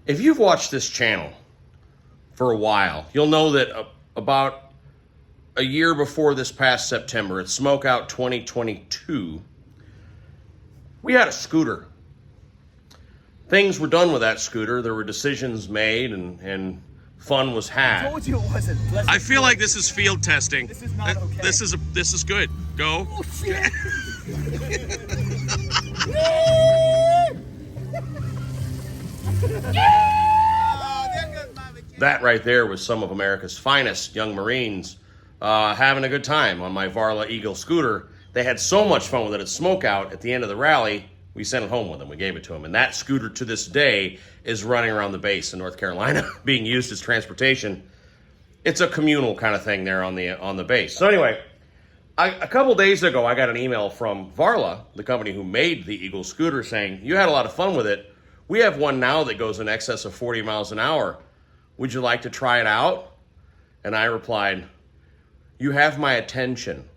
If you've watched this channel for a while, you'll know that about a year before this past September, at SmokeOut 2022, we had a scooter. Things were done with that scooter. There were decisions made and fun was had. I told you it wasn't. I feel like this is field testing. This is not okay. This is good. Go. Oh, shit. That right there was some of America's finest young Marines having a good time on my Varla Eagle scooter. They had so much fun with it at SmokeOut. At the end of the rally, we sent it home with them. We gave it to them. And that scooter to this day is running around the base in North Carolina, being used as transportation. It's a communal kind of thing there on the base. So anyway, a couple days ago, I got an email from Varla, the company who made the Eagle scooter, saying, you had a lot of fun with it. We have one now that goes in excess of 40 miles an hour. Would you like to try it out? And I replied, you have my attention.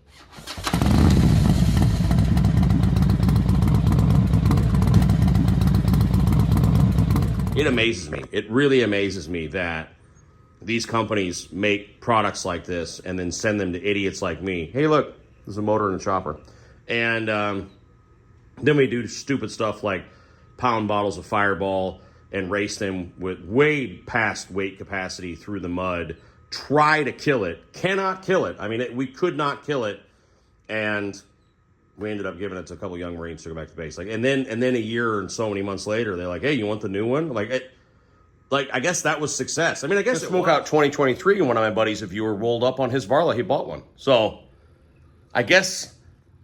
It amazes me. It really amazes me that these companies make products like this and then send them to idiots like me. Hey, look, there's a motor and a chopper. And then we do stupid stuff like pound bottles of Fireball and race them with way past weight capacity through the mud. Try to kill it. Cannot kill it. I mean, we could not kill it. And we ended up giving it to a couple young Marines to go back to base. And then a year and so many months later, they're like, hey, you want the new one? I guess that was success. I mean, I guess SmokeOut 2023, one of my buddies, if you were rolled up on his Varla, he bought one. So I guess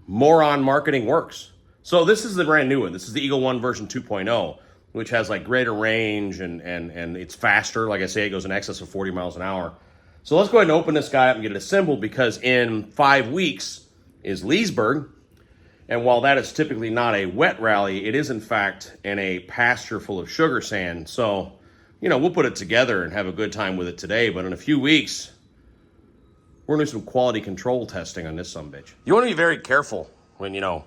moron marketing works. So this is the brand new one. This is the Eagle One version 2.0, which has like greater range and it's faster. Like I say, it goes in excess of 40 miles an hour. So let's go ahead and open this guy up and get it assembled, because in 5 weeks is Leesburg. And while that is typically not a wet rally, it is in fact in a pasture full of sugar sand. So, you know, we'll put it together and have a good time with it today. But in a few weeks, we're gonna do some quality control testing on this sumbitch. You wanna be very careful when, you know,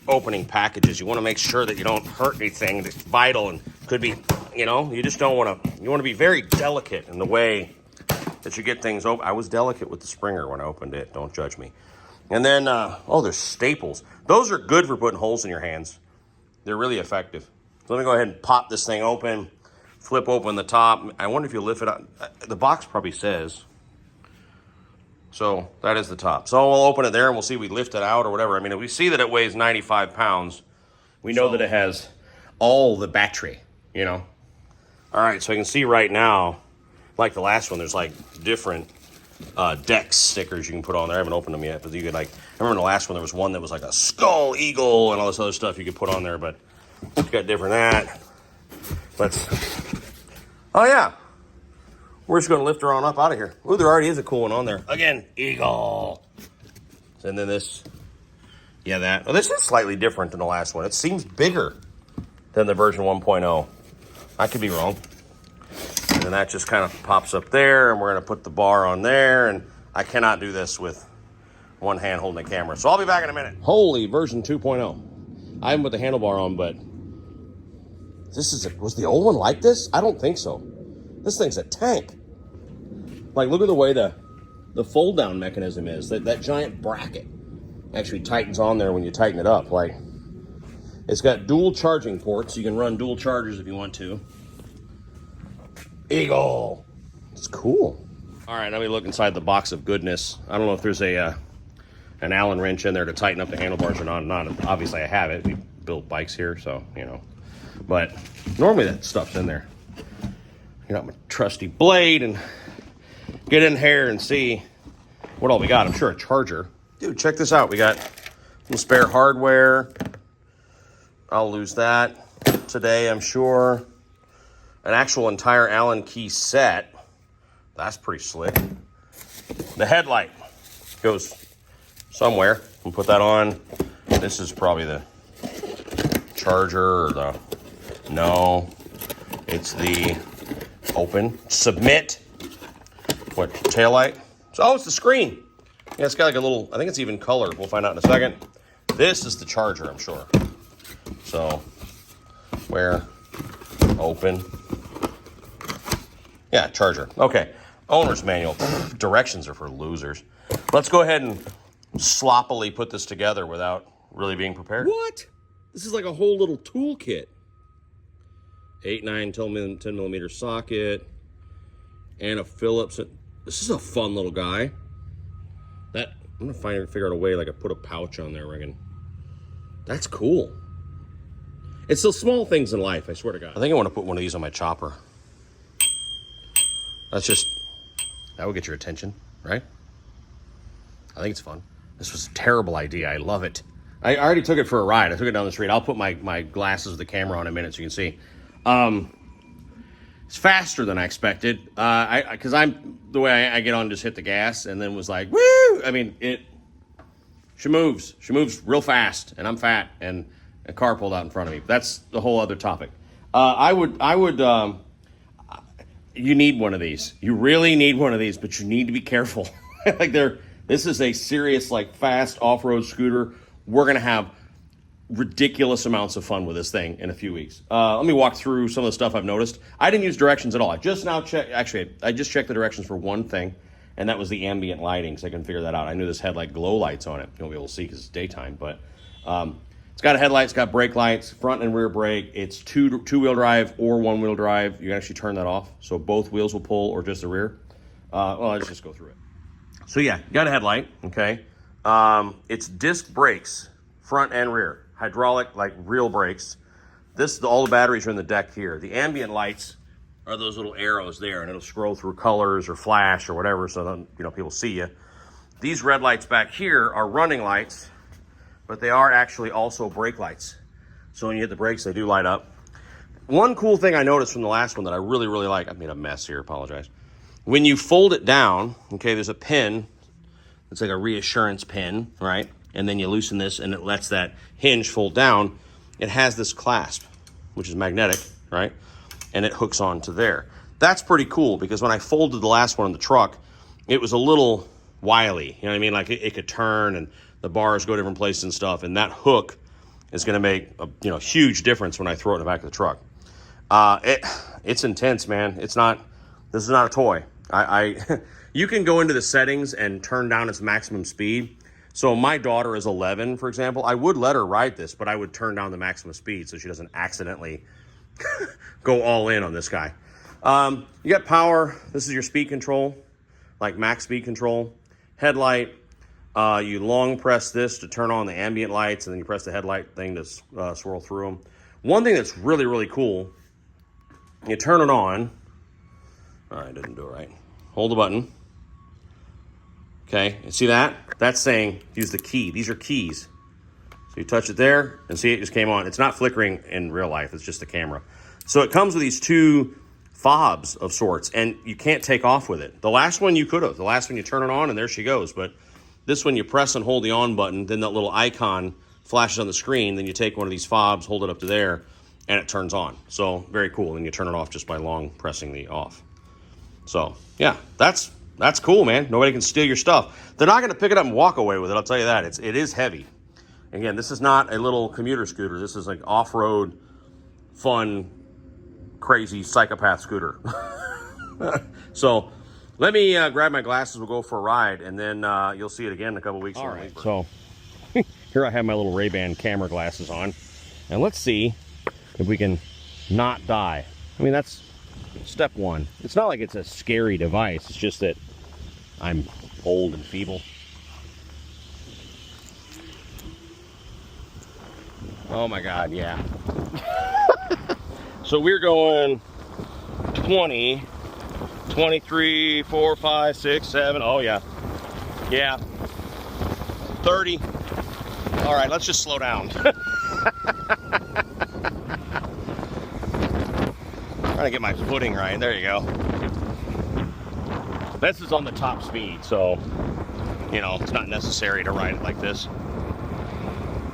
opening packages. You wanna make sure that you don't hurt anything that's vital and could be, you know, you just don't wanna, you wanna be very delicate in the way that you get things open. I was delicate with the Springer when I opened it, don't judge me. And then, oh, there's staples. Those are good for putting holes in your hands. They're really effective. So let me go ahead and pop this thing open, flip open the top. I wonder if you lift it up. The box probably says. So that is the top. So we'll open it there and we'll see if we lift it out or whatever. I mean, if we see that it weighs 95 pounds, we know that it has all the battery, you know. All right, so I can see right now, like the last one, there's like different Dex stickers you can put on there. I haven't opened them yet, but you could, like, I remember in the last one there was one that was like a skull eagle and all this other stuff you could put on there, but it's got different that. Oh yeah, we're just gonna lift her on up out of here. Ooh, there already is a cool one on there. Again, eagle. And then this, yeah, that. Oh, this is slightly different than the last one. It seems bigger than the version 1.0. I could be wrong. And that just kind of pops up there, and we're going to put the bar on there, and I cannot do this with one hand holding the camera. So I'll be back in a minute. Holy, version 2.0. I haven't put the handlebar on, but this is was the old one like this? I don't think so. This thing's a tank. Like, look at the way the fold-down mechanism is. That giant bracket actually tightens on there when you tighten it up. Like, it's got dual charging ports. You can run dual chargers if you want to. Eagle. It's cool. All right, let me look inside the box of goodness. I don't know if there's an Allen wrench in there to tighten up the handlebars or not. Obviously, I have it. We build bikes here, so, you know. But normally that stuff's in there. I got my trusty blade and get in here and see what all we got. I'm sure a charger. Dude, check this out. We got some spare hardware. I'll lose that today, I'm sure. An actual entire Allen key set. That's pretty slick. The headlight goes somewhere. We'll put that on. This is probably the charger or the, no, it's the open, submit. What, taillight? So, oh, it's the screen. Yeah, it's got like a little, I think it's even color. We'll find out in a second. This is the charger, I'm sure. So, where, open. Yeah, Charger. Okay. Owner's manual. Directions are for losers. Let's go ahead and sloppily put this together without really being prepared. What? This is like a whole little toolkit. 8, 9, 10 millimeter socket. And a Phillips. This is a fun little guy. I'm gonna figure out a way like I put a pouch on there, Regan. That's cool. It's the small things in life, I swear to God. I think I want to put one of these on my chopper. That would get your attention, right? I think it's fun. This was a terrible idea. I love it. I already took it for a ride. I took it down the street. I'll put my glasses of the camera on in a minute so you can see. It's faster than I expected. Because the way I get on, just hit the gas and then was like, woo! I mean, she moves. She moves real fast, and I'm fat, and a car pulled out in front of me. That's the whole other topic. You need one of these. You really need one of these, but you need to be careful. This is a serious, like, fast off-road scooter. We're going to have ridiculous amounts of fun with this thing in a few weeks. Let me walk through some of the stuff I've noticed. I didn't use directions at all. I just checked the directions for one thing, and that was the ambient lighting, so I can figure that out. I knew this had, like, glow lights on it. You won't be able to see because it's daytime, but it's got a headlight, it's got brake lights, front and rear brake. It's two-wheel drive or one-wheel drive. You can actually turn that off, so both wheels will pull or just the rear. Let's just go through it. So yeah, you got a headlight, okay? It's disc brakes, front and rear. Hydraulic, like real brakes. All the batteries are in the deck here. The ambient lights are those little arrows there, and it'll scroll through colors or flash or whatever, so then, people see you. These red lights back here are running lights, but they are actually also brake lights. So when you hit the brakes, they do light up. One cool thing I noticed from the last one that I really, really like, I made a mess here, apologize. When you fold it down, okay, there's a pin. It's like a reassurance pin, right? And then you loosen this and it lets that hinge fold down. It has this clasp, which is magnetic, right? And it hooks onto there. That's pretty cool because when I folded the last one in the truck, it was a little wily. You know what I mean? Like it could turn and the bars go different places and stuff. And that hook is going to make a huge difference when I throw it in the back of the truck. It's intense, man. This is not a toy. You can go into the settings and turn down its maximum speed. So my daughter is 11, for example. I would let her ride this, but I would turn down the maximum speed so she doesn't accidentally go all in on this guy. You got power. This is your speed control, like max speed control. Headlight. You long press this to turn on the ambient lights, and then you press the headlight thing to swirl through them. One thing that's really, really cool, you turn it on. All right, didn't do it right. Hold the button. Okay, you see that? That's saying use the key. These are keys. So you touch it there, and see it just came on. It's not flickering in real life. It's just the camera. So it comes with these two fobs of sorts, and you can't take off with it. The last one you could have. The last one you turn it on, and there she goes. But this one you press and hold the on button, then that little icon flashes on the screen, then you take one of these fobs, hold it up to there, and it turns on. So very cool. And you turn it off just by long pressing the off. So yeah, that's cool, man. Nobody can steal your stuff. They're not going to pick it up and walk away with it. I'll tell you that. It is heavy. Again, this is not a little commuter scooter. This is like off-road, fun, crazy psychopath scooter. So let me grab my glasses. We'll go for a ride, and then you'll see it again in a couple weeks. All right. So here I have my little Ray-Ban camera glasses on, and let's see if we can not die. I mean, that's step one. It's not like it's a scary device. It's just that I'm old and feeble. Oh my God, yeah. So we're going 20, 23, 4, 5, 6, 7. Oh yeah. Yeah. 30. All right, let's just slow down. Trying to get my footing right. There you go. This is on the top speed, so it's not necessary to ride it like this.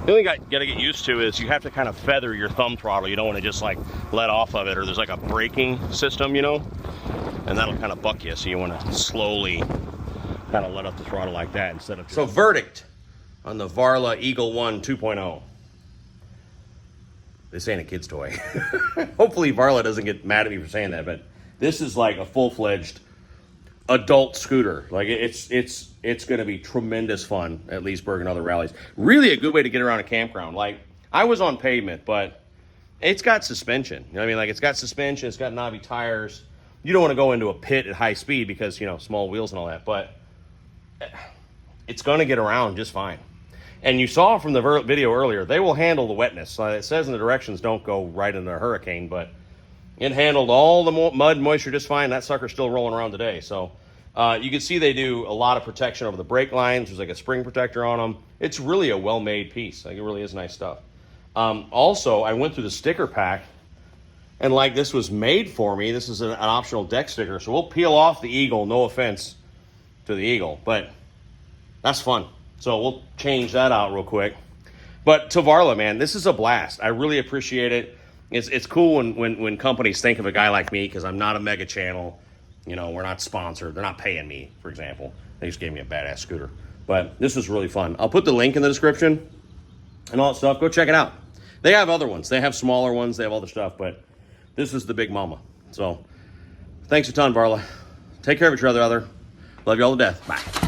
The only thing you gotta get used to is you have to kind of feather your thumb throttle. You don't want to just like let off of it, or there's like a braking system, and that'll kind of buck you. So you want to slowly kind of let up the throttle like that instead of. So verdict on the Varla Eagle One 2.0. This ain't a kid's toy. Hopefully Varla doesn't get mad at me for saying that, but This is like a full-fledged adult scooter. Like it's going to be tremendous fun at Leesburg and other rallies. Really a good way to get around a campground. Like I was on pavement, but it's got suspension. You know what I mean? Like it's got suspension, it's got knobby tires. You don't want to go into a pit at high speed because, you know, small wheels and all that, but it's going to get around just fine. And you saw from the video earlier, they will handle the wetness. It says in the directions, don't go right into a hurricane, but it handled all the mud and moisture just fine. That sucker's still rolling around today. So you can see they do a lot of protection over the brake lines. There's like a spring protector on them. It's really a well-made piece. Like it really is nice stuff. Also, I went through the sticker pack, and like this was made for me. This is an optional deck sticker. So we'll peel off the Eagle. No offense to the Eagle, but that's fun. So we'll change that out real quick. But to Varla, man, this is a blast. I really appreciate it. It's cool when companies think of a guy like me, because I'm not a mega channel. You know, we're not sponsored. They're not paying me, for example. They just gave me a badass scooter. But this is really fun. I'll put the link in the description and all that stuff. Go check it out. They have other ones. They have smaller ones. They have other stuff. But this is the big mama. So thanks a ton, Varla. Take care of each other. Love you all to death. Bye.